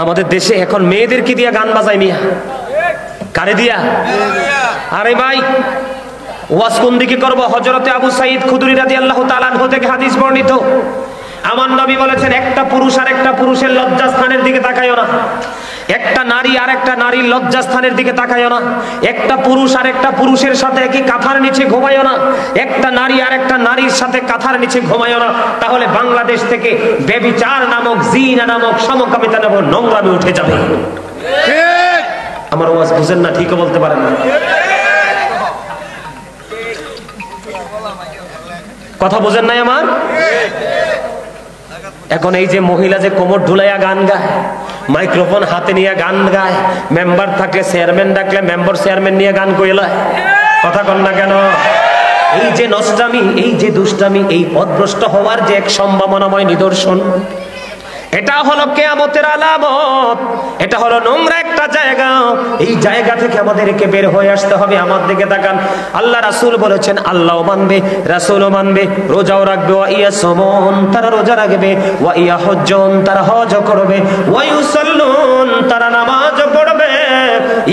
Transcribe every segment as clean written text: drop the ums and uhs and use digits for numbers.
আমাদের দেশে এখন মেয়েদেরকে দিয়া গান বাজায় মিয়া, কারে দিয়া? আরে ভাই ওয়াজ কোন দিকে করবো? হযরতে আবু সাঈদ খুদরি রাদিয়াল্লাহু তাআলা আনহু থেকে হাদিস বর্ণিত, আমার নবী বলেছেন একটা পুরুষ আর একটা পুরুষের লজ্জাস্থানের দিকে তাকায়ও না, একটা নারী আর একটা নারীর লজ্জাস্থানের দিকে তাকায়ও না, একটা পুরুষ আর একটা পুরুষের সাথে কি কাঁথার নিচে ঘুমায়ও না, একটা নারী আর একটা নারীর সাথে কাঁথার নিচে ঘুমায়ও না। তাহলে বাংলাদেশ থেকে ব্যভিচার নামক, জিনা নামক, সমকামিতা নামক নোংরামি উঠে যাবে। আমার ওয়াজ বুঝেন না? ঠিকও বলতে পারেন না, কথা বোঝেন নাই আমার? এখন এই যে মহিলা যে কোমর ঢুলাইয়া গান গায়, মাইক্রোফোন হাতে নিয়ে গান গায়, মেম্বার থাকলে চেয়ারম্যান ডাকলে মেম্বার চেয়ারম্যান নিয়ে গান কইলা, কথা কন না কেন? এই যে নষ্টামি, এই যে দুষ্টামি, এই পথভ্রষ্ট হওয়ার যে এক সম্ভাবনাময় নিদর্শন, এটা হলো কিয়ামতের আলামত। এটা হলো নোংরা একটা জায়গা, এই জায়গা থেকে আমাদেরকে বের হয়ে আসতে হবে। আমার দিকে তাকান, আল্লাহ রাসূল বলেছেন আল্লাহও মানবে, রাসূলও মানবে, রোজাও রাখবে, ওয়া ইয়াসুমুন, তারা রোজা রাখবে, ওয়া ইয়াহুজ্জুন, তারা হজ করবে, ওয়া ইউসাল্লুন, তারা নামাজও পড়বে।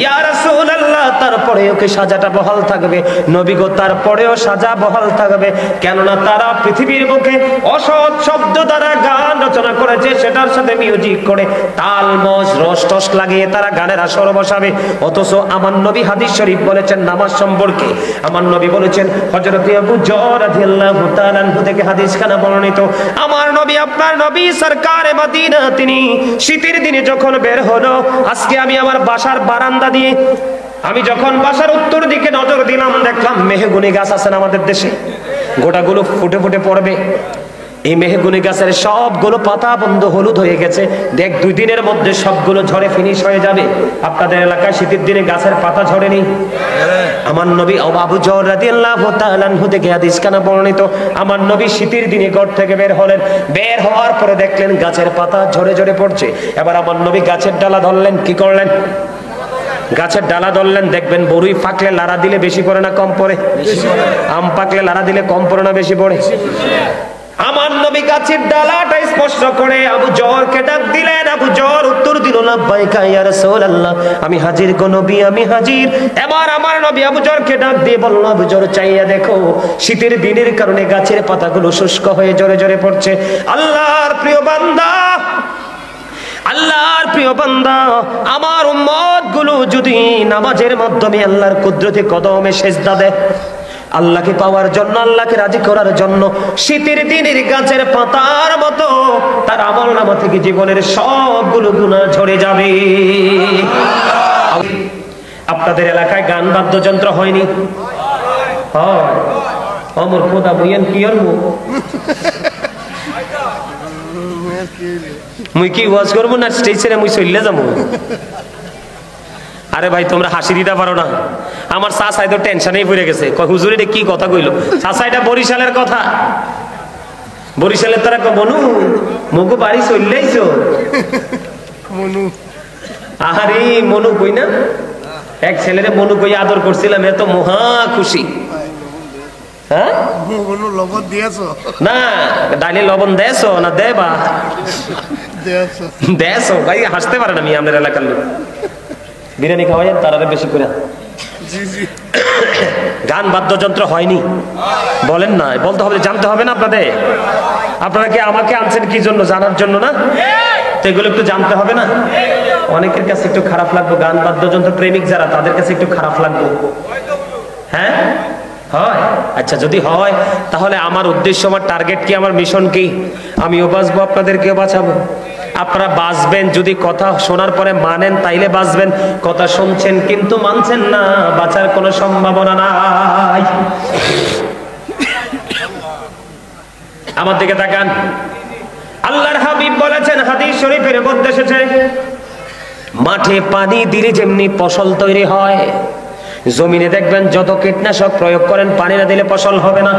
ইয়া রাসূলুল্লাহ, তারপরেও কি সাজাটা বহাল থাকবে? নবী গো, তারপরেও সাজা বহাল থাকবে, কেননা তারা পৃথিবীর বুকে অসৎ শব্দ দ্বারা গান রচনা করেছে, সেটার সাথে মিউজিক করে তাল মজ রস টস লাগিয়ে তারা গানের আসর বসাবে। অথচ আমার নবী হাদিস শরীফ বলেছেন নামাজ সম্পর্কে, আমার নবী বলেছেন, হযরত আবু যর রাদিয়াল্লাহু তাআলা আনহু থেকে হাদিসখানা বর্ণিত, আমার নবী, আপনার নবী সরকারে মদিনা, তিনি শীতের দিনে যখন বের হলো, আজকে আমি আমার বাসার বারান্দা দিয়ে, আমি যখন বাসার উত্তর দিকে নজর দিলাম, দেখলাম মেহগনি গাছ আছেন আমাদের দেশে, গোটাগুলো ফুটে ফুটে পড়বে। এই মেহগুনি গাছের সবগুলো পাতা বন্ধ হলুদ হয়ে গেছে, দেখ 2 দিনের মধ্যে সবগুলো ঝরে ফিনিশ হয়ে যাবে। আপনাদের এলাকায় শীতের দিনে গাছের পাতা ঝরেনি? আমার নবী আবু যর রাদিয়াল্লাহু তাআলা আনহু থেকে হাদিসখানা বর্ণিত, আমার নবী শীতের দিনে ঘর থেকে বের হলেন, বের হওয়ার পরে দেখলেন গাছের পাতা ঝরে ঝরে পড়ছে। এবার আমার নবী গাছের ডালা ধরলেন, কি করলেন? গাছের ডালা ধরলেন। দেখবেন বরুই পাকলে লাড়া দিলে বেশি পড়ে না কম পড়ে? আম পাকলে লাড়া দিলে কম পড়ে না বেশি পড়ে? আমার নবী গাছের ডালাটা স্পর্শ করে আবু যরকে ডাক দিলেন। আবু যর উত্তর দিল, লাব্বাইকা ইয়া রাসূলুল্লাহ, আমি হাজির গো নবী, আমি হাজির। এবার আমার নবী আবু যরকে ডাক দিয়ে বলল, আবু যর চাইয়া দেখো, শীতের দিনের কারণে গাছের পাতাগুলো শুষ্ক হয়ে ঝরে ঝরে পড়ছে। আল্লাহর প্রিয় বান্দা, আল্লাহর প্রিয় বান্দা, আমার উম্মত গুলো যদি নামাজের মাধ্যমে আল্লাহর কুদরতি কদমে সেজদা দেয়, আল্লাহকে পাওয়ার জন্য, আল্লাহকে রাজি করার জন্য, শীতের দিনের গাছের পাতার মতো তার আমলনামা থেকে জীবনের সবগুলো গুনাহ ঝরে যাবে। আপনাদের এলাকায় গান বাদ্যযন্ত্র হয়নি? হয়। অমর খোদা বইয়েন কি হল, মুই কি ওয়াজ করবো না স্টেজ ছেড়ে মুই চলে যাবো? আরে ভাই, তোমরা হাসি দিতে পারো না? আমার চাচাই তো টেনশনেই পড়ে গেছে, হুজুর এটা কি কথা কইলো? চাচা, এটা বরিশালের কথা। বরিশালের তারা বনু মুগো বাড়ি চললেইছো মনু। আহারে মনু কই না, এক ছেলেরে মনু কই আদর করছিলাম, এত মহা খুশি। হ্যাঁ, লবণ দিয়েছো না? ডাইলে লবণ দেছো না? দেবা দেছো ভাই, হাসতে পারে না। আমি আমাদের এলাকার লোক বিরিয়ানি খাওয়াই তারা বেশি করে। গান বাদ্যযন্ত্র হয়নি? বলেন না, বলতে হবে, জানতে হবে না আপনাদের? আপনারা কি আমাকে আনছেন কি জন্য? জানার জন্য না? তো এগুলো একটু জানতে হবে না? অনেকের কাছে একটু খারাপ লাগবে, গান বাদ্যযন্ত্র প্রেমিক যারা, তাদের কাছে একটু খারাপ লাগবে। হ্যাঁ হয়? আচ্ছা, যদি হয় তাহলে আমার উদ্দেশ্য, আমার টার্গেট কি, আমার মিশন কি? আমিও বাঁচবো, আপনাদেরকেও বাঁচাবো। আপনারা বাঁচবেন যদি কথা শোনার পরে মানেন, তাইলে বাঁচবেন। কথা শুনছেন কিন্তু মানছেন না, বাঁচার কোনো সম্ভাবনা নাই। আমার দিকে তাকান, আল্লাহর হাবিব বলেছেন, হাদিস শরীফের মধ্যে এসেছে, মাঠে পানি দিলে যেমনি ফসল তৈরি হয়, জমিনে দেখবেন যত কীটনাশক প্রয়োগ করেন, পানি না দিলে ফসল হবে না।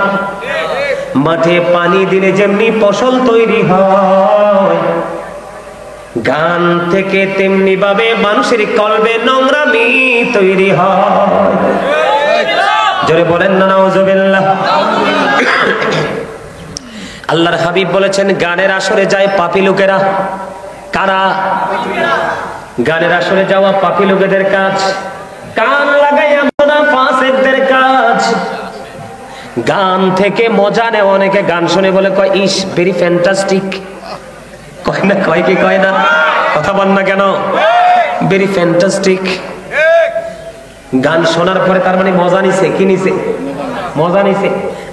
মাঠে পানি দিলে যেমনি ফসল তৈরি হয়, গান থেকে তেমনি ভাবে মানুষের কলবে নোংরামি তৈরি হয়। জোরে বলেন না নাউজুবিল্লাহ। আল্লাহর হাবিব বলেছেন, গানের আসরে যায় পাপী লোকেরা, কারা? গানের আসরে যাওয়া পাপী লোকেদের কাজ, কান লাগাইয়া মুনাফিকদের কাজ। গান থেকে মজা নেয় অনেকে, গান শুনে বলে কয় ইস ভেরি ফ্যান্টাস্টিক, কয় না? কয় কি কয় না? কথা বল না কেন? Very fantastic. গান শোনার পরে তার মানে মজা নিছে, কি নিছে? মজা নিছে।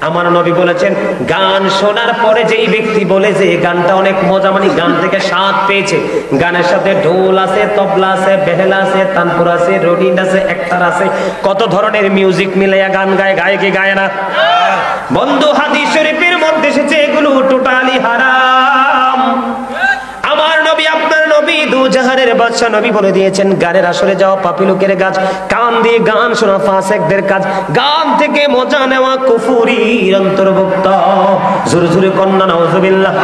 আমার নবী বলেছেন গান শোনার পরে যেই ব্যক্তি বলে যে গানটা অনেক মজা, মানে গান থেকে স্বাদ পেয়েছে, গানের সাথে ঢোল আছে, তবলা আছে, বেহেলা আছে, তানপুর আছে, রোডিন আছে, একতার আছে, কত ধরনের মিউজিক মিলাইয়া গান গায়। গায় কি গায় না? বন্ধু হাদিস শরীফের মধ্যে এসেছে এগুলো টোটালি হারাম। আমার নবী, আপনার নবী, দুজাহানের বাদশা নবী বলে দিয়েছেন গানের আসরে যাওয়া পাপী লোকের কাজ, কান দিয়ে গান শোনা ফাসিকদের কাজ, গান থেকে মজা নেওয়া কুফরির অন্তর্ভুক্ত। জোরে জোরে কন্যা নাউজুবিল্লাহ।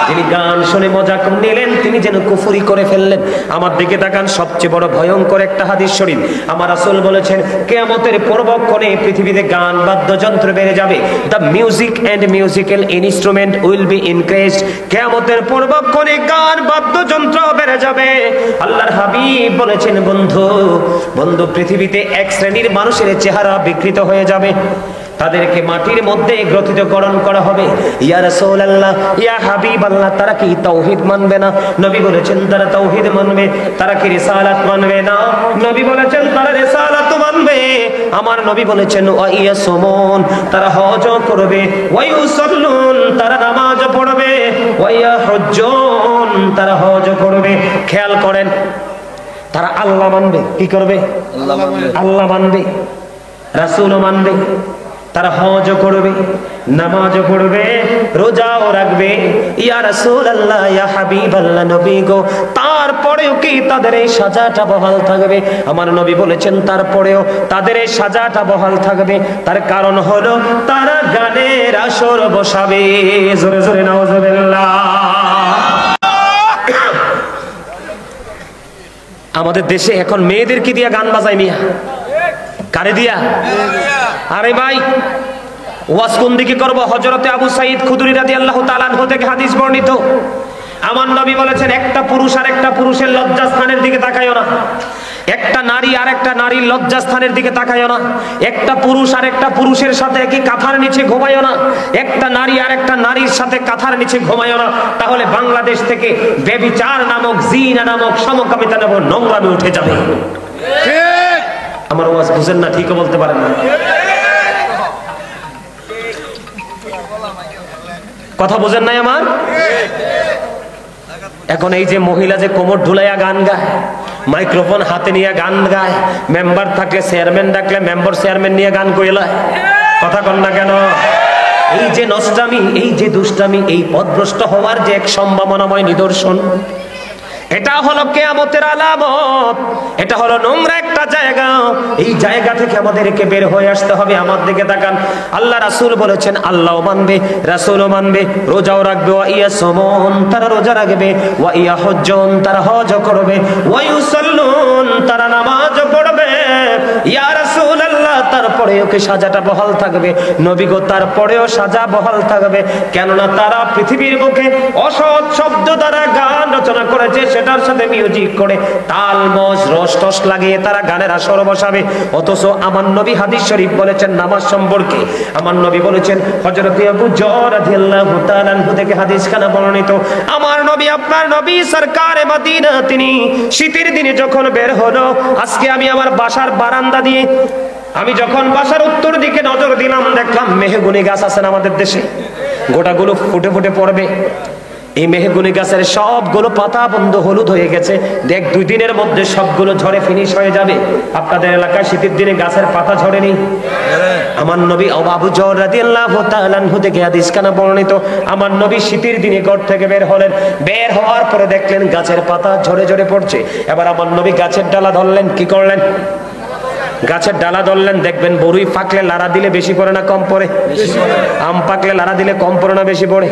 যিনি গান শুনে মজা নিলেন তিনি যেন কুফরি করে ফেললেন। আমার দিকে তাকান, সবচেয়ে বড় ভয়ঙ্কর একটা হাদিস শরীফ। আমার রাসূল বলেছেন কিয়ামতের পূর্বক্ষণে পৃথিবীতে গান বাদ্যযন্ত্র বেড়ে যাবে। The music and musical instrument will be increased. কিয়ামতের পূর্বক্ষণে গান বাদ্যযন্ত্র বেড়ে যাবে। আল্লাহর হাবিব বলেছেন বন্ধু বন্ধু পৃথিবীতে এক শ্রেণীর মানুষের চেহারা বিকৃত হয়ে যাবে, তাদেরকে মাটির মধ্যে গ্রথিতকরণ করা হবে। ইয়া রাসূলুল্লাহ, ইয়া হাবিবাল্লাহ, তারা কি তাওহীদ মানবে না? নবী বলেছেন তারা তাওহীদ মানবে। তারা কি রিসালাত মানবে না? নবী বলেছেন তারা রিসালাত মানবে। আমার নবী বলেছেন ওয়া ইয়াসুমুন, তারা হজ করবে, ওয়া ইউসাল্লুন, তারা নামাজ পড়বে, ওয়া ইয়াহুজ্জুন, তারা হজ করবে। খেয়াল করেন, তারা আল্লাহ মানবে। কি করবে? আল্লাহ মানবে, রাসূলও মানবে, তারা হজ করবে, নামাজ পড়বে, রোজাও রাখবে। ইয়া রাসূলুল্লাহ, ইয়া হাবিবাল্লাহ, নবী গো, তারপরেও কি তাদের এই সাজাটা বহাল থাকবে? আমার নবী বলেছেন তারপরেও তাদের এই সাজাটা বহাল থাকবে। তার কারণ হলো তারা গানের আসর বসাবে। জোরে জোরে নাউজুবিল্লাহ। আমাদের দেশে এখন মেয়েদের কি দিয়া গান বাজায় মিয়া? কারে দিয়া? আরে ভাই, ওয়াজ কোন দিকে করব? হযরতে আবু সাঈদ খুদরি রাদিয়াল্লাহু তাআলা আনহু থেকে হাদিস বর্ণিত। আমার নবী বলেছেন একটা পুরুষ আর একটা পুরুষের লজ্জাস্থানের দিকে তাকায়ও না, একটা নারী আর একটা নারীর লজ্জাস্থানের দিকে তাকায়ও না, একটা পুরুষ আর একটা পুরুষের সাথে কি কাঁথার নিচে ঘুমায়ও না, একটা নারী আর একটা নারীর সাথে কাঁথার নিচে ঘুমায়ও না। তাহলে বাংলাদেশ থেকে ব্যভিচার নামক, জিনা নামক, সমকামিতা নামক নোংরামি উঠে যাবে। ঠিক? আমার ওয়াজ বুঝেন না? ঠিকও বলতে পারেন না। কথা বুঝেন নাই আমার? এখন এই যে মহিলা যে কোমর ঢুলাইয়া গান গায়, মাইক্রোফোন হাতে নিয়ে গান গায়, মেম্বার থাকলে চেয়ারম্যান ডাকলে মেম্বার চেয়ারম্যান নিয়ে গান কইলায়, কথা কন না কেন? এই যে নষ্টামি, এই যে দুষ্টামি, এই পথভ্রষ্ট হওয়ার যে এক সম্ভাবনাময় নিদর্শন, এটা হলো কিয়ামতের আলামত। এটা হলো নোংরা একটা জায়গা। এই জায়গা থেকে আমাদেরকে বের হয়ে আসতে হবে। আমার দিকে তাকান, আল্লাহ রাসূল বলেছেন আল্লাহও মানবে, রাসূলও মানবে, রোজাও রাখবে, ওয়া ইয়াসুমুন, তারা রোজা রাখবে, ওয়া ইয়াহুজ্জুন, তারা হজ করবে, ওয়া ইউসাল্লুন, তারা নামাজ পড়বে। ইয়া রাসূলুল্লাহ, তারপরেও কি সাজাটা বহাল থাকবে? নবী গো, তারপরেও সাজা বহাল থাকবে। কেননা তারা পৃথিবীর বুকে অসৎ শব্দ দ্বারা গান রচনা করেছে, সেটার সাথে মিউজিক করে তাল মজ রস টস লাগিয়ে তারা গানের আসর বসাবে। অথচ আমার নবী হাদিস শরীফ বলেছেন নামাজ সম্পর্কে, আমার নবী বলেছেন, হযরত আবু যর রাদিয়াল্লাহু তাআলা আনহু থেকে হাদিসখানা বর্ণিত, আমার নবী, আপনার নবী সরকারে মদিনা, তিনি শীতের দিনে যখন বের হলো, আজকে আমি আমার বাসার বারান্দা দিয়ে, আমি যখন বাসার উত্তর দিকে নজর দিলাম, দেখলাম মেহগুনি গাছ আছেন আমাদের দেশে, গোটাগুলো ফুটে ফুটে পড়বে। এই মেহগুনি গাছের সবগুলো পাতা বন্ধ হলুদ হয়ে গেছে, দেখ 2 দিনের মধ্যে সবগুলো ঝরে ফিনিশ হয়ে যাবে। আপনাদের এলাকায় শীতের দিনে গাছের পাতা ঝরেনি? আমার নবী আবু যর রাদিয়াল্লাহু তাআলা আনহু থেকে হাদিসখানা বর্ণিত, আমার নবী শীতের দিনে ঘর থেকে বের হলেন, বের হওয়ার পরে দেখলেন গাছের পাতা ঝরে ঝরে পড়ছে। এবার আমার নবী গাছের ডালা ধরলেন, কি করলেন? গাছের ডালা ধরলেন। দেখবেন বরুই পাকলে লাড়া দিলে বেশি পড়ে না কম পড়ে? আম পাকলে লাড়া দিলে কম পড়ে না বেশি পড়ে?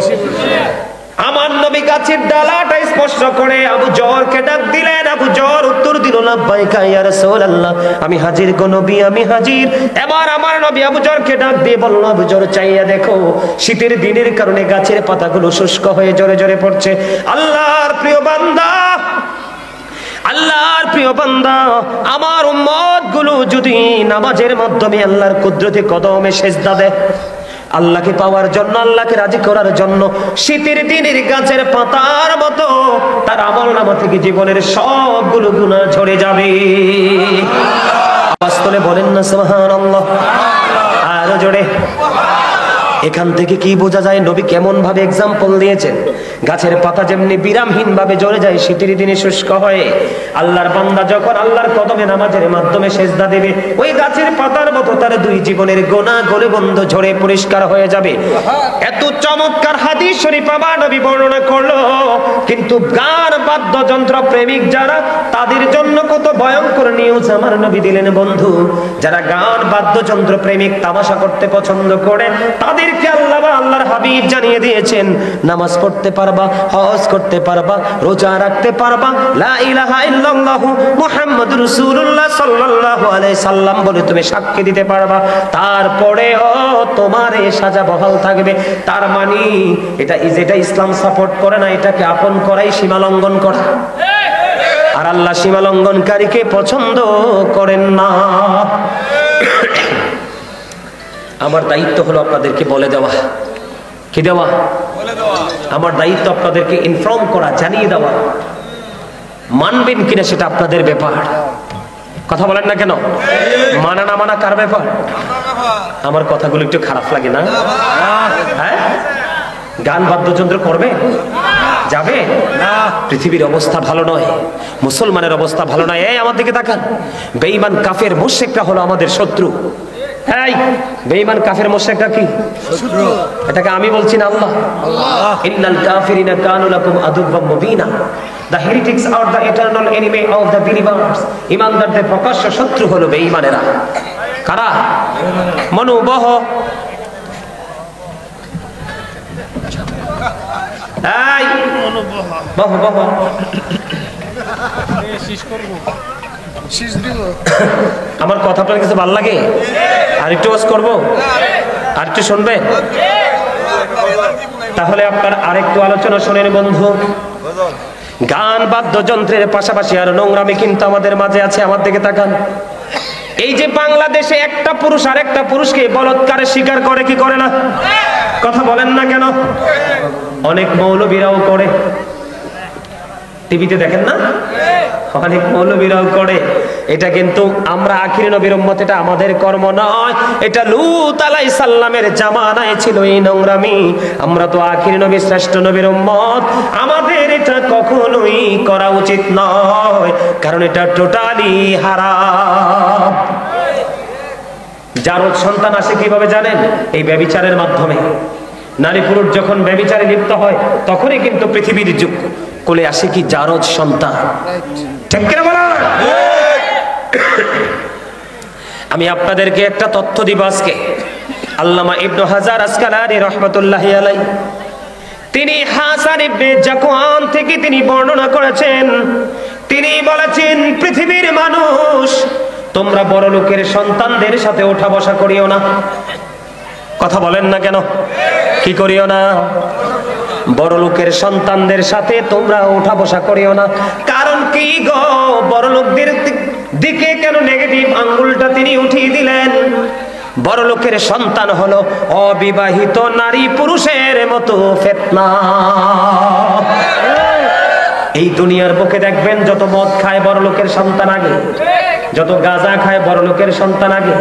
আমার নবী নবী গাছের ডালাটা স্পর্শ করে আবু জরকে ডাক দিলেন। আবু জর উত্তর দিল, লাব্বাইকা ইয়া রাসূলুল্লাহ, আমি হাজির গো নবী, আমি হাজির। এবার আমার নবী আবু জরকে ডাক দিয়ে বলল, আবু জর চাইয়া দেখো, শীতের দিনের কারণে গাছের পাতাগুলো শুষ্ক হয়ে জোরে জোরে পড়ছে। আল্লাহর প্রিয় বান্দা, আল্লাহর প্রিয় বান্দা, আমার উম্মত গুলো যদি নামাজের মাধ্যমে আল্লাহর কুদরতি কদমে সেজদা দেয়, আল্লাহকে পাওয়ার জন্য, আল্লাহকে রাজি করার জন্য, শীতের দিনের গাছের পাতার মতো তার আমলনামা থেকে জীবনের সবগুলো গুনাহ ঝরে যাবে। আওয়াজ তুলে বলেন না সুবহানাল্লাহ, আরো জোরে। এখান থেকে কি বোঝা যায় নবী কেমন ভাবে এক্সাম্পল দিয়েছেন? গাছের পাতা যেমনি বিরামহীন ভাবে ঝরে যায়, শীতের দিনে শুষ্ক হয়ে, আল্লাহর বান্দা যখন আল্লাহর কদমে নামাজের মাধ্যমে সেজদা দেবে, ওই গাছের পাতার মতো তার দুই জীবনের গুনাহ গলে বন্ধ ঝরে পরিষ্কার হয়ে যাবে। এত চমৎকার হাদিস শরীফ আমার নবী বর্ণনা করলো, কিন্তু গান বাদ্যযন্ত্র প্রেমিক যারা, তাদের জন্য কত ভয়ঙ্কর নিউজ আমার নবী দিলেন। বন্ধু, যারা গান বাদ্যযন্ত্র প্রেমিক, তামাশা করতে পছন্দ করে, তাদের আল্লাহ বা আল্লাহর হাবিব জানিয়ে দিয়েছেন, নামাজ পড়তে পারবা, হজ করতে পারবা, রোজা রাখতে পারবা, লা ইলাহা ইল্লাল্লাহু মুহাম্মাদুর রাসূলুল্লাহ সাল্লাল্লাহু আলাইহি সাল্লাম বলে তুমি সাক্ষী দিতে পারবা, তারপরেও তোমার এই সাজা বহাল থাকবে। তার মানে এটা যেটা ইসলাম সাপোর্ট করে না, এটাকে আপন করাই সীমা লঙ্ঘন করা, আর আল্লাহ সীমা লঙ্ঘনকারীকে পছন্দ করেন না। আমার দায়িত্ব হলো আপনাদেরকে বলে দেওয়া, কি দেওয়া? আমার দায়িত্ব আপনাদেরকে ইনফর্ম করা, জানিয়ে দেওয়া। মানবেন কিনা সেটা আপনাদের ব্যাপার। কথা বলেন না কেন? মানা না মানা কার ব্যাপার? আমার কথাগুলো একটু খারাপ লাগে না? হ্যাঁ, গান বাদ্যযন্ত্র করবে, যাবে না। পৃথিবীর অবস্থা ভালো নয়, মুসলমানের অবস্থা ভালো নয়। এই আমার দিকে তাকান, বেঈমান কাফের মুশরিকরা হলো আমাদের শত্রু। এই বেঈমান কাফের মুশরিকরা কি শত্রু? এটাকে আমি বলছি না, আল্লাহ। ইন্নাল কাফিরিনা কানু লাকুম আদুওয়াম মুবিনা, the heretics are the eternal enemy of the believers. ঈমানদারদের প্রকাশ্য শত্রু হলো বেঈমানেরা। কারা? মনোবহ। এই বহ বহ, আমার কথা আপনার কাছে ভালো লাগে? আর একটু ওয়াজ করবো, আর একটু শুনবে? তাহলে আপনার আরেকটু আলোচনা শোনেন বন্ধু। গান বাদ্যযন্ত্রের পাশাপাশি আর নোংরামি কিন্তু আমাদের মাঝে আছে। আমার দিকে তাকান, এই যে বাংলাদেশে একটা পুরুষ আর একটা পুরুষকে বলৎকারে স্বীকার করে কি করে না? কথা বলেন না কেন? অনেক মৌলবীরাও করে, টিভিতে দেখেন না, অনেক মৌলবীরাও করে। এটা কিন্তু আমরা আখিরি নবীর উম্মত, এটা আমাদের কর্ম নয়, এটা লূত আলাইহিস সালামের জামানায় ছিল এই নোংরামি। আমরা তো আখিরি নবী, শ্রেষ্ঠ নবীর উম্মত, আমাদের এটা কখনোই করা উচিত নয়, কারণ এটা টোটালি হারাম। জারজ সন্তান আসে কিভাবে জানেন? এই ব্যভিচারের মাধ্যমে। নারী পুরুষ যখন ব্যভিচারে লিপ্ত হয়, তখনই কিন্তু পৃথিবীর যুগ কোলে আসে কি জারজ সন্তান। ঠিক কিনা বলা? আমি আপনাদেরকে একটা তথ্য দিব আজকে। আল্লামা ইবনে হাজার আসকালানি রাহমাতুল্লাহি আলাইহি, তিনি হাসান ইবনে জাকওয়ান থেকে তিনি বর্ণনা করেছেন। তিনি বলেছেন, পৃথিবীর মানুষ, তোমরা বড় লোকের সন্তানদের সাথে ওঠা বসা করিও না। কথা বলেন না কেন? কি করিও না? বড় লোকের সন্তানদের সাথে তোমরা ওঠা বসা করিও না। কারণ কি গো? বড় লোকদের দিকে কেন নেগেটিভ আঙ্গুলটা তিনি উঠিয়ে দিলেন? বড় লোকের সন্তান হলো অবিবাহিত নারী পুরুষের মতো ফিতনা। এই দুনিয়ার বুকে দেখবেন, যত মদ খায় বড় লোকের সন্তান আগে, যত গাঁজা খায় বড় লোকের সন্তান আগে,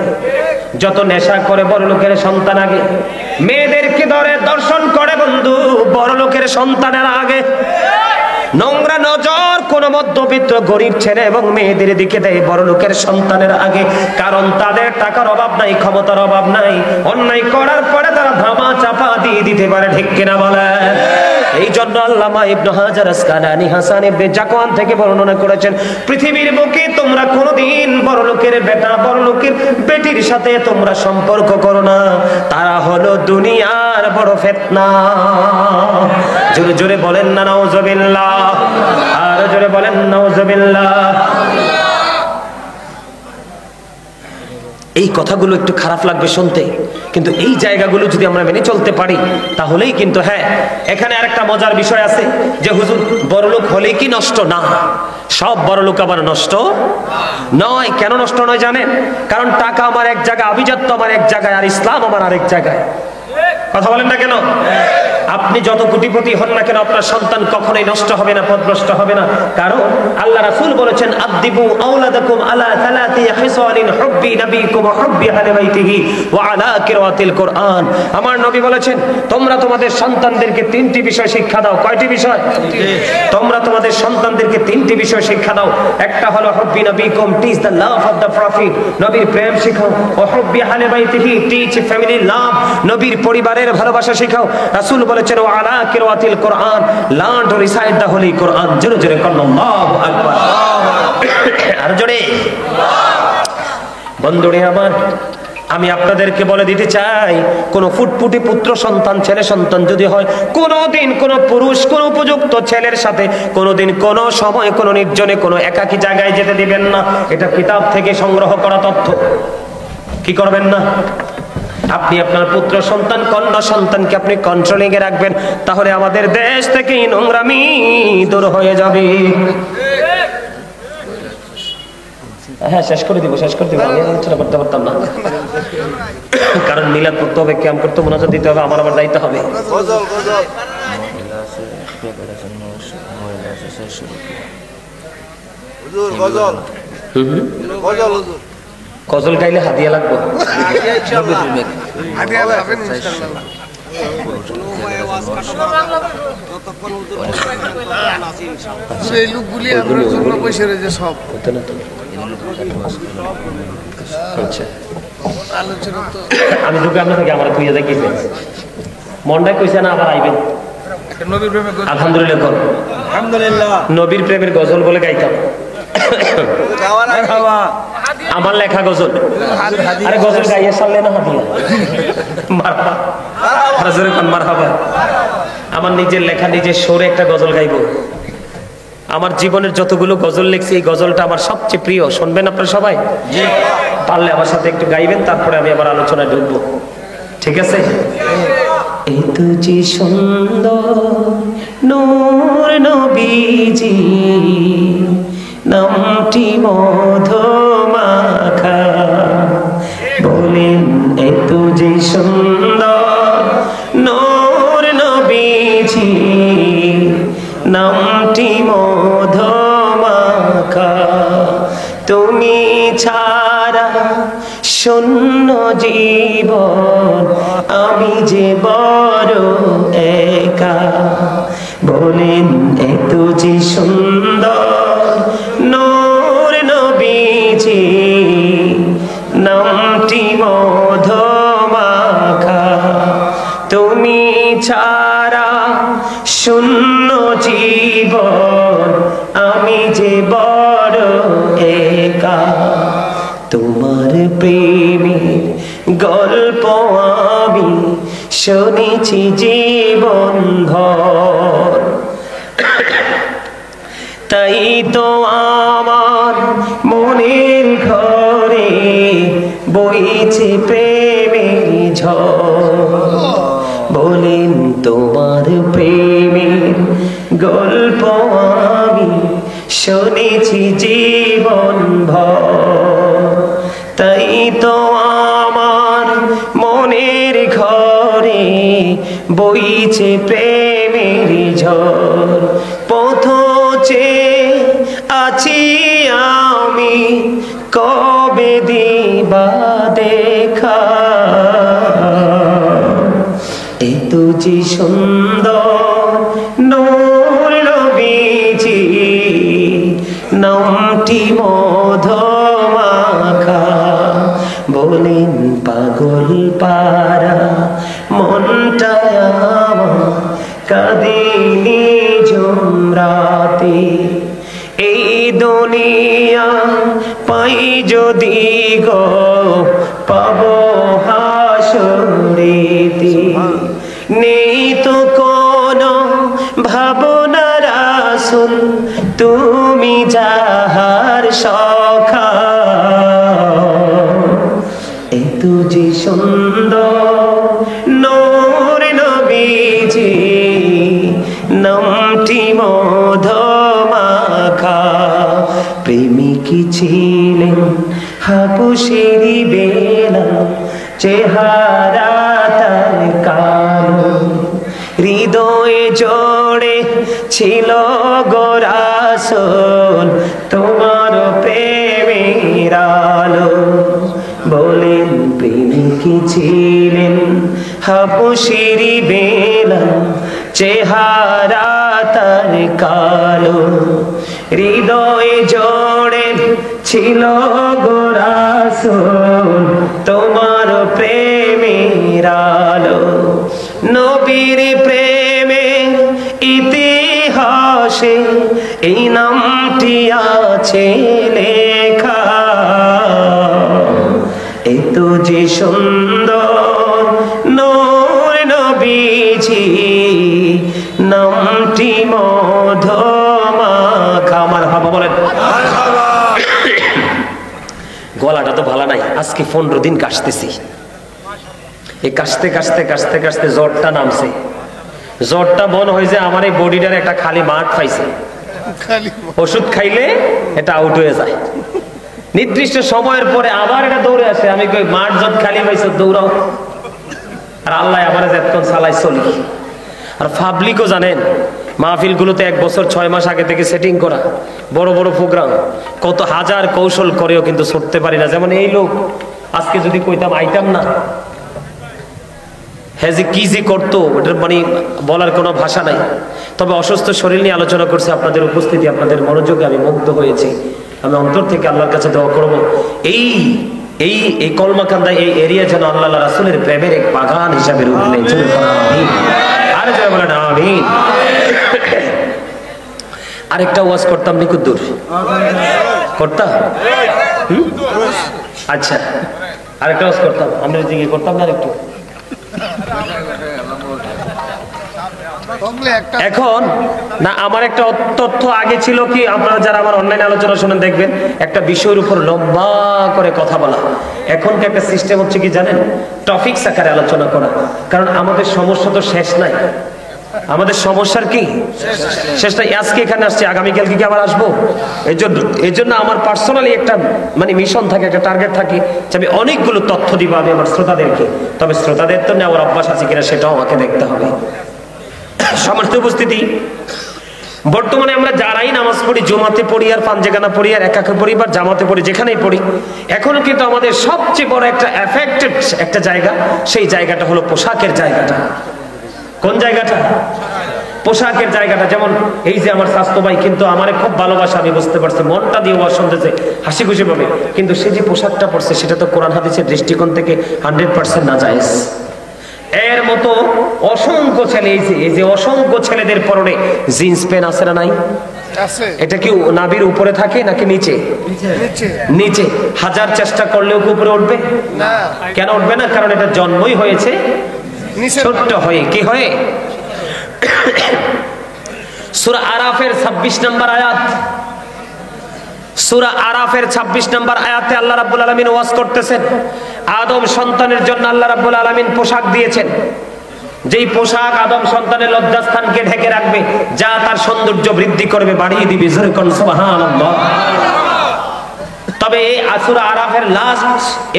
যত নেশা করে বড় লোকের সন্তান আগে, মেয়েদেরকে ধরে দর্শন করে বন্ধু বড় লোকের সন্তানের আগে। নোংরা নজর কোন মধ্যবিত্ত গরিব ছেলে এবং মেয়েদের দিকে দেয় বড় লোকের সন্তানের আগে। কারণ তাদের টাকার অভাব নাই, ক্ষমতার অভাব নাই, অন্যায় করার পরে তারা ধামা চাপা দিয়ে দিতে পারে। ঠিক কিনা বলে? এই জন্য আল্লামা ইবনে হাজার আসকালানী হাসান ইবনে জাকওয়ান থেকে বর্ণনা করেছেন, পৃথিবীর বুকে তোমরা কোনোদিন বড় লোকের বেটা বড় লোকের বেটির সাথে তোমরা সম্পর্ক করো না, তারা হলো দুনিয়ার বড় ফিতনা। জোরে জোরে বলেন না নাউজুবিল্লাহ, আর জোরে বলেন নাউজুবিল্লাহ। এই কথাগুলো একটু খারাপ লাগবে শুনতে, কিন্তু এই জায়গাগুলো যদি আমরা মেনে চলতে পারি তাহলেই কিন্তু, হ্যাঁ এখানে আরেকটা মজার বিষয় আছে যে হুজুর বড়লোক হলেই কি নষ্ট? না, সব বড়লোক আবার নষ্ট নয়। কেন নষ্ট নয় জানেন? কারণ টাকা আমার এক জায়গায়, আভিজাত্য আমার এক জায়গায়, আর ইসলাম আমার আরেক জায়গায়। কথা বলেন না কেন? আপনি যত কোটিপতি হন না কেন, আপনার সন্তান কখনোই নষ্ট হবে না, পথভ্রষ্ট হবে না। কারণ আল্লাহ রাসূল বলেছেন, আদিবু আওলাদাকুম আলা সালাতি খিসালিন হুব্বি নবীকুম ওয়া হুব্বি আহলি বাইতিহি ওয়া আলা কিরাতিল কুরআন। আমার নবী বলেছেন, তোমরা তোমাদের সন্তানদেরকে তিনটি বিষয় শিক্ষা দাও। কয়টি বিষয়? তোমরা তোমাদের সন্তানদেরকে তিনটি বিষয় শিক্ষা দাও। একটা হলো হুব্বি নবীকুম, teach the love of the prophet, নবীর প্রেম শিখাও। ওয়া হুব্বি আহলি বাইতিহি, টিচ ফ্যামিলি লাভ, নবীর পরিবারের ভালোবাসা শিখাও। রাসূল বলেছেন, ওয়া আলা কিরাতিল কুরআন, learn to recite the holy Quran. জোরে জোরে আল্লাহু আকবার, আর জোরে। বন্ধুরে আমার, আমি আপনাদেরকে বলে দিতে চাই, কোন ফুটফুটে পুত্র সন্তান ছেলে সন্তান যদি হয়, কোনদিন কোন পুরুষ কোন উপযুক্ত ছেলের সাথে কোনদিন কোন সময় কোন নির্জনে কোন একাকী জায়গায় যেতে দিবেন না। এটা কিতাব থেকে সংগ্রহ করা তথ্য। কি করবেন না? আপনি আপনার পুত্র সন্তান কন্যা সন্তানকে আপনি কন্ট্রোলিং এ রাখবেন, তাহলে আমাদের দেশ থেকে নোংরামি দূর হয়ে যাবে। হ্যাঁ, শেষ করে দিব। আমি আলোচনা করতে পারতাম না, কারণ মিলাদ করতে হবে, ক্যাম্প করতে, মোনাজাত দিতে হবে, আমার দায়িত্ব হবে। গজল গাইলে হাদিয়া লাগবে। আমি দুঃখ আপনার থেকে আমার তুই দেখি মনটাই কইছে না, আবার আইবেন। আলহামদুলিল্লাহ, নবীর প্রেমের গজল বলে গাইতাম। আমার লেখা গজল, আরে গজল গাইয়া সারলে না হাদিয়া। মারহাবা। আমার নিজের লেখা নিজের সুরে একটা গজল গাইবো। আমার জীবনের যতগুলো গজল লিখছি, এই গজলটা আমার সবচেয়ে প্রিয়। শুনবেন আপনারা সবাই? পারলে আমার সাথে একটু গাইবেন, তারপরে আমি আবার আলোচনায় ঢুকবো। ঠিক আছে? এই তো যে সুন্দর নূর নবীজি, নামটি মধুমাখা, বলেন এত যে সুন্দর নূর নবীজি, নামটি মধুমাখা, তুমি ছাড়া শূন্য জীবন, আমি যে বড় একা, বলেন এত যে সুন্দর নূর নবীজি, নামটি মধুমাখা, তুমি ছাড়া শূন্য জীবন, আমি যে বড় একা, তোমার প্রেমের গল্প আমি শুনেছি জীবন ভর, তাই তো আমার মনের ঘরে বইছে প্রেমের ঝড়, বলেন তোমার প্রেমের গল্প আমি শুনেছি জীবন ভর, তাই তো আমার মনের ঘরে বইছে প্রেমের ঝড়, পথ চেয়ে আছি আমি কবে দিবা দেখা, এত যে সুন্দর নূর নবীজি, নামটি মধুমাখা, বলেন পাগল পারা মনটা আমার কাঁদিনি ঝুমরাতে। এই দুনিয়া পাই যদি গো পাবো হাসরেতে। নেই তো কোনো ভাবনা রাসূল, তুমি যাহার সখা। এত যে সুন্দর নূর নবীজি, নামটি মধুমাখা। প্রেমিকী ছিলেন হাবুশেরি বেলা, চেহারা তার কালো। হৃদয়ে জোড়ে ছিল গো রাসূল, তোমার প্রেমের আলো। বলেন প্রেমিকী ছিলেন হাবুশেরি বেলা, চেহারা তার কালো। হৃদয়ে জোড়ে ছিল গো রাসূল, তোমার প্রেমের আলো। নবীর প্রেমে ইতিহাসে এই নামটি আছে লেখা। এত যে সুন্দর নূর নবীজি, নামটি মধুমাখা। মারহাবা বলেন। গলাটা তো ভালো নাই, আজকে 15 দিন কাশতেছি। এই কাশতে কাশতে কাশতে কাশতে জ্বরটা নামছে। জ্বরটা মন হয়েছে আমার এই বডিটার একটা খালি মাঠ পাইছে, ওষুধ খাইলে এটা আউট হয়ে যায়। নির্দিষ্ট সময়ের পরে আবার এটা দৌড়ে আসে। আমি কই মাঠ যত খালি পাইছো দৌড়াও। আর আল্লাহ আবার এতক্ষণ চালাই চলি। আর পাবলিকও জানেন মাহফিলগুলোতে 1 বছর 6 মাস আগে থেকে সেটিং করা, বড় বড় প্রোগ্রাম, কত হাজার কৌশল করেও কিন্তু ছুটতে পারি না। যেমন এই লোক আজকে যদি কইতাম আইতাম না, হ্যাঁ যে কি যে করতো ওটার মানে বলার কোনো ভাষা নাই। তবে অসুস্থ শরীর নিয়ে আলোচনা করছে, আপনাদের উপস্থিতি, আপনাদের মনোযোগে আমি মুগ্ধ হয়েছি। আমি অন্তর থেকে আল্লাহর কাছে দোয়া করব এই এই এই কলমাকান্দা এই এরিয়া যেন আল্লাহ রাসূলের প্রেমের এক বাগান হিসাবে রূপ নেয়। আর যারা বলেন আমিন। আরেকটা ওয়াজ করতাম নিকুদ্দুর করতাম। আচ্ছা আরেকটা ওয়াজ করতাম, আমরা দিকে করতাম না আরেকটু। এখন না আমার একটা তথ্য আগে ছিল কি, আপনারা যারা আমার অনলাইন আলোচনা শুনেন দেখবেন একটা বিষয়ের উপর লম্বা করে কথা বলা। এখন একটা সিস্টেম হচ্ছে কি জানেন, টপিকস আকারে আলোচনা করা। কারণ আমাদের সমস্যা তো শেষ নাই। আমাদের সমস্যার কি শেষ নাই। আজকে এখানে আসছি, আগামীকালকে কি আবার আসবো? এই জন্য আমার পার্সোনালি একটা মানে মিশন থাকে, একটা টার্গেট থাকে যে আমি অনেকগুলো তথ্য দিব আমি আমার শ্রোতাদেরকে। তবে শ্রোতাদের তো নেওয়ার অভ্যাস আছে কিনা সেটাও আমাকে দেখতে হবে। সমস্ত উপস্থিতি, বর্তমানে আমরা যারাই নামাজ পড়ি, জুমাতে পড়ি আর পাঞ্জেগানা পড়ি আর একাকে পড়ি বা জামাতে পড়ি, যেখানেই পড়ি, এখনো কিন্তু আমাদের সবচেয়ে বড় একটা এফেক্টেড একটা জায়গা, সেই জায়গাটা হলো পোশাকের জায়গাটা। কোন জায়গাটা? পোশাকের জায়গাটা। যেমন এই যে আমার স্বাস্থ্য ভাই কিন্তু আমারে খুব ভালোবাসা, আমি বুঝতে পারছি, মনটা দিয়ে ওয়াজ শুনতেছে, হাসি খুশি পাবে, কিন্তু সে যে পোশাকটা পরছে সেটা তো কোরআন হাদিসের দৃষ্টিকোণ থেকে 100% নাজায়েজ। এর মতো অসংখ্য ছেলে, এই যে অসংখ্য ছেলেদের পরনে জিন্স প্যান্ট আছে না নাই? এটা কি নাভির উপরে থাকে নাকি নিচে? নিচে। হাজার চেষ্টা করলেও কি উপরে উঠবে? কেন উঠবে না? কারণ এটা জন্মই হয়েছে ছোট্ট হয়ে। কি হয়ে? সূরা আরাফের 26 নম্বর আয়াত, সূরা আরাফের 26 নম্বর আয়াতে আল্লাহ রাব্বুল আলামিন ওয়াজ করতেছেন আদম সন্তানের জন্য আল্লাহ রাব্বুল আলামিন পোশাক দিয়েছেন, যেই পোশাক আদম সন্তানের লজ্জাস্থানকে ঢেকে রাখবে, যা তার সৌন্দর্য বৃদ্ধি করবে, বাড়িয়ে দিবে। জোরে কোন সুবহানাল্লাহ। তবে সূরা আরাফের লাস্ট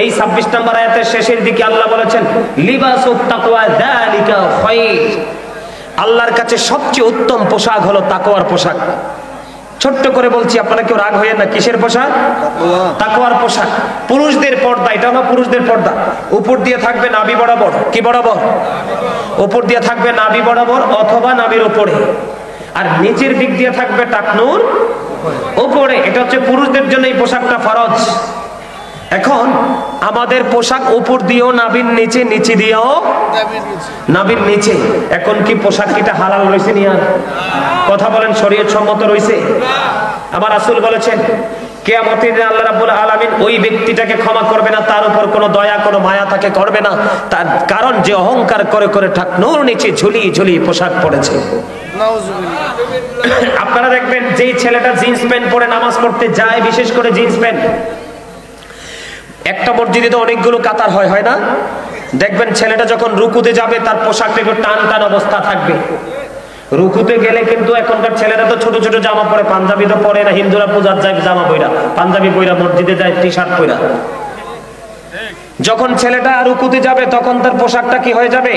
এই 26 নম্বর আয়াতের শেষের দিকে আল্লাহ বলেছেন লিবাসুত তাকওয়া যালিকা খায়র। আল্লাহর কাছে সবচেয়ে উত্তম পোশাক হলো তাকওয়ার পোশাক। ছোট্ট করে বলছি, আপনারা কেউ রাগ হইয়েন না। কিসের পোশাক? তাকওয়ার পোশাক। পুরুষদের পর্দা, এটা হলো পুরুষদের পর্দা। উপর দিয়ে থাকবে নাভি বরাবর। কি বরাবর? উপর দিয়ে থাকবে নাভি বরাবর অথবা নাভির উপরে, আর নিচের দিক দিয়ে থাকবে টাকনুর উপরে। এটা হচ্ছে পুরুষদের জন্য এই পোশাকটা ফরজ। এখন আমাদের পোশাক উপর দিয়েও নাভির নিচে, নিচে দিয়েও নাভির নিচে। এখন কি পোশাক কিটা হালাল রয়েছে নি? আর কথা বলেন, শরীয়ত সম্মত রয়েছে? আমার রাসূল বলেছেন কিয়ামতের দিনে আল্লাহ রাব্বুল আলামিন ওই ব্যক্তিটাকে ক্ষমা করবে না, তার উপর কোনো দয়া কোনো মায়া তাকে করবে না, তার কারণ যে অহংকার করে করে ঠাকনোর নিচে ঝুলিয়ে ঝুলিয়ে পোশাক পরেছে। আপনারা দেখবেন যেই ছেলেটা জিন্স প্যান্ট পরে নামাজ পড়তে যায়, বিশেষ করে জিন্স প্যান্ট, একটা মসজিদে তো অনেকগুলো কাতার হয়, হয় না? দেখবেন ছেলেটা যখন রুকুতে যাবে তার পোশাকটা একটু টান টান অবস্থা থাকবে। রুকুতে গেলে কিন্তু এখনকার ছেলেরা তো ছোট ছোট জামা পরে, পাঞ্জাবি তো পরে না, হিন্দুরা পূজার যায় জামা পইরা, পাঞ্জাবি পইরা মসজিদে যায় টি শার্ট পইরা। যখন ছেলেটা রুকুতে যাবে তখন তার পোশাকটা কি হয়ে যাবে?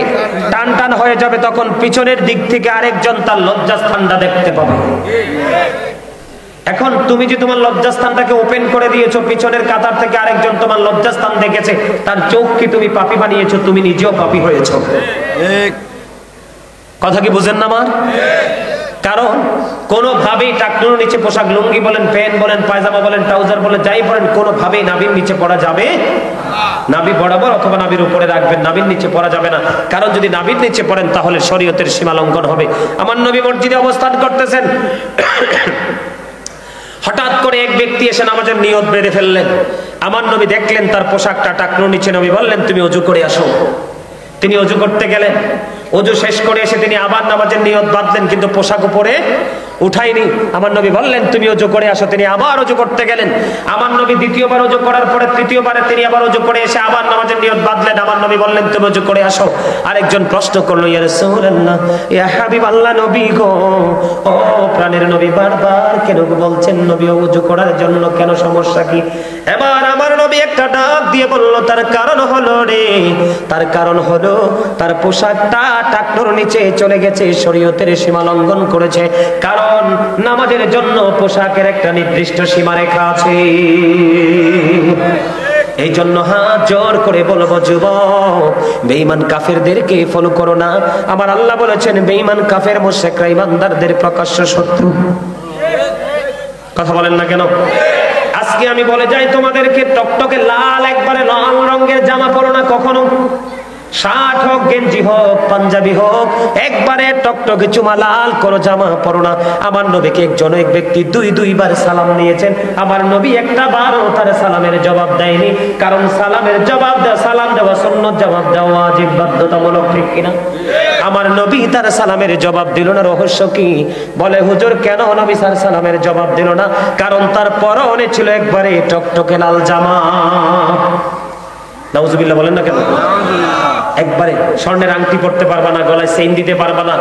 টান টান হয়ে যাবে। তখন পিছনের দিক থেকে আরেকজন তার লজ্জাস্থানটা দেখতে পাবে। এখন তুমি যে তোমার লজ্জাস্থানটাকে ওপেন করে দিয়েছো, পিছনের কাতার থেকে আরেকজন তোমার লজ্জাস্থান দেখেছে, তার চোখ কি তুমি পাপী বানিয়েছো? তুমি নিজেও পাপী হয়েছো। কথা কি বুঝেন না আমার? কারণ কোনোভাবেই টাকনুর নিচে পোশাক, লুঙ্গি বলেন, প্যান্ট বলেন, পায়জামা বলেন, ট্রাউজার বলেন, যাই বলেন, কোনোভাবেই নাভির নিচে পড়া যাবে নাভি বরাবর অথবা নাভির উপরে রাখবেন, নাভির নিচে পড়া যাবে না। কারণ যদি নাভির নিচে পড়েন তাহলে শরীয়তের সীমা লঙ্ঘন হবে। আমার নবী মসজিদে অবস্থান করতেছেন, হঠাৎ করে এক ব্যক্তি এসে নামাজের নিয়ত বেঁধে ফেললেন। আমার নবী দেখলেন তার পোশাকটা টাকনুর নিচে, নবী বললেন তুমি ওযু করে আসো। তিনি ওযু করতে গেলেন, ওযু শেষ করে এসে তিনি আবার নামাজের নিয়ত বাঁধলেন, কিন্তু পোশাক উপরে উঠাইনি। আমার নবী বললেন তুমি ওযু করে আসো। তিনি আবার ওযু করতে গেলেন। আমার নবী দ্বিতীয়বার ওযু করার পরে তৃতীয়বারে তিনি আবার ওযু করে এসে আবার নামাজের নিয়ত বাঁধলেন। আমার নবী বললেন তুমি ওযু করে আসো। আরেকজন প্রশ্ন করলো, ইয়া রাসূলুল্লাহ, ইয়া হাবিবাল্লাহ, নবী গো, ও প্রাণের নবী, বারবার কেন বলছেন নবী ওযু করার জন্য, কেন, সমস্যা কি? এবার আমার নবী একটা ডাক দিয়ে বলল, তার কারণ হলো রে, তার কারণ হলো তার পোশাকটা টাকনুর নিচে চলে গেছে, শরীয়তের সীমা লঙ্ঘন করেছে। কারণ নামাজের জন্য পোশাকের একটা নির্দিষ্ট সীমারেখা আছে। এই জন্য হাত জোর করে বলবো, যুবক, বেঈমান কাফেরদেরকে ফলো করো না। আমার আল্লাহ বলেছেন বেঈমান কাফের মুশরিকরা ইমানদারদের প্রকাশ্য শত্রু। কথা বলেন না কেন? আজকে আমি বলে যাই তোমাদেরকে, টকটকে লাল, একবারে লাল রঙের জামা পরো না কখনো। শার্ট হোক, গেঞ্জি হোক, পাঞ্জাবি হোক, একবারে টকটকে চুমা লাল করো জামা পরো না। আমার নবীকে একজন এক ব্যক্তি দুইবার সালাম নিয়েছেন। আমার নবী একটা বারও তার সালামের জবাব দেয়নি। কারণ সালামের জবাব দেওয়া, সালাম দেওয়া সুন্নত, জবাব দেওয়া ওয়াজিব, বাধ্যতামূলক, ঠিক কিনা? আমার নবী তার সালামের জবাব দিল না। রহস্য কি? বলে হুজুর কেন নবী স্যার সালামের জবাব দিল না? কারণ তার পরনে ছিল একবারে টকটকে লাল জামা। নাউজুবিল্লাহ বলেন না কেন? একবারে স্বর্ণের আংটি পড়তে পারবা না, গলায় চেইন দিতে পারবা না,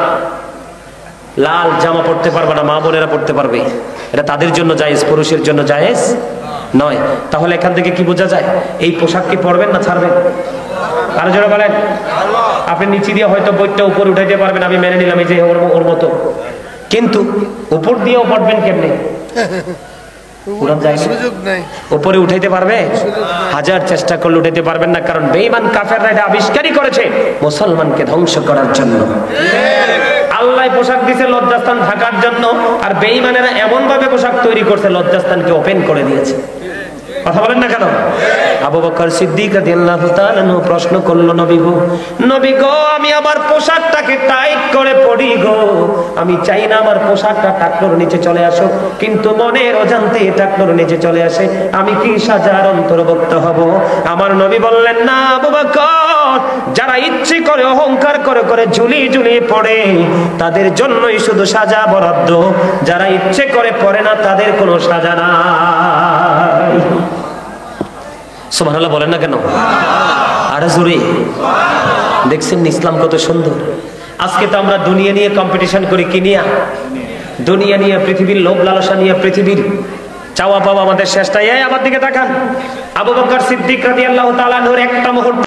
লাল জামা পড়তে পারবা না। মা বোনেরা পড়তে পারবে, এটা তাদের জন্য জায়েজ, পুরুষের জন্য জায়েজ নয়। তাহলে এখান থেকে কি বোঝা যায়? এই পোশাক কি পরবেন না ছাড়বেন? আরো জোরে বলেন। আপনি নিচে দিয়ে হয়তো বইটা উপরে উঠাইতে পারবেন, আমি মেনে নিলাম, এই যে ওর মতো, কিন্তু উপর দিয়েও পড়বেন কেমনে? উপরে উঠাইতে পারবে? হাজার চেষ্টা করলে উঠাইতে পারবেন না। কারণ বেঈমান কাফেররা এটা আবিষ্কারই করেছে মুসলমানকে ধ্বংস করার জন্য। আল্লাহ পোশাক দিয়েছে লজ্জাস্থান ঢাকার জন্য, আর বেঈমানেরা এমন ভাবে পোশাক তৈরি করছে লজ্জাস্থানকে ওপেন করে দিয়েছে। কথা বলেন না কেন? আবু বকর সিদ্দিক রাদিয়াল্লাহু তাআলা আনহু প্রশ্ন করলো, নবী গো, আমি আমার পোশাকটাকে টাইট করে পরি গো, আমি চাই না আমার পোশাকটা টাকনুর নিচে চলে আসুক, কিন্তু মনের অজান্তে টাকনুর নিচে চলে আসে, আমি কি সাজার অন্তর্ভুক্ত হব? আমার নবী বললেন, না আবু বকর, যারা ইচ্ছে করে অহংকার করে করে ঝুলিয়ে ঝুলিয়ে পড়ে তাদের জন্যই শুধু সাজা বরাদ্দ, যারা ইচ্ছে করে পড়ে না তাদের কোনো সাজা নাই। সুবহানাল্লাহ বলেন না কেন? আরে জোরে দেখছেন ইসলাম কত সুন্দর। আজকে তো আমরা দুনিয়া নিয়ে কম্পিটিশন করি, কি নিয়ে? দুনিয়া নিয়ে, পৃথিবীর লোভ লালসা নিয়ে, পৃথিবীর চাওয়া পাওয়া আমাদের শেষটাই। আমার দিকে তাকান, আবু বকর সিদ্দিক রাদিয়াল্লাহু তাআলা আনহুর একটা মুহূর্ত